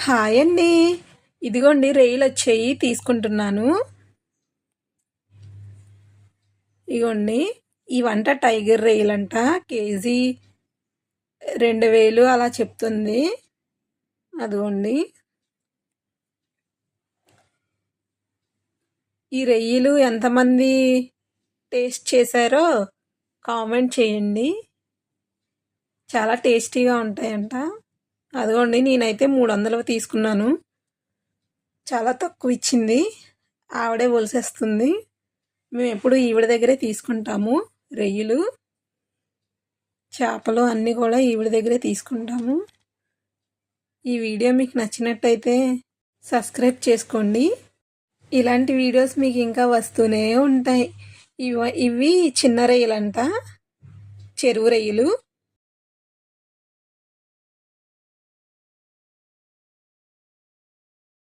Hi అండి. ఇదిగోండి రొయ్యలు వచ్చాయి, తీసుకుంటున్నాను. ఇగోండి, ఈ వంట టైగర్ రొయ్యలంట. కేజీ 2000 అలా చెప్తుంది. అదిగోండి, ఈ రొయ్యలు ఎంతమంది టేస్ట్ చేశారో కామెంట్ చేయండి. చాలా టేస్టీగా ఉంటాయంట. అదిగోండి, నేనైతే 300 తీసుకున్నాను. చాలా తక్కువ ఇచ్చింది. ఆవిడే ఒలిసేస్తుంది. మేము ఎప్పుడు ఈవిడ దగ్గరే తీసుకుంటాము. రొయ్యలు, చేపలు అన్నీ కూడా ఈవిడ దగ్గరే తీసుకుంటాము. ఈ వీడియో మీకు నచ్చినట్టయితే సబ్స్క్రైబ్ చేసుకోండి. ఇలాంటి వీడియోస్ మీకు ఇంకా వస్తూనే ఉంటాయి. ఇవి చిన్న రొయ్యలంట, చెరువు రొయ్యలు.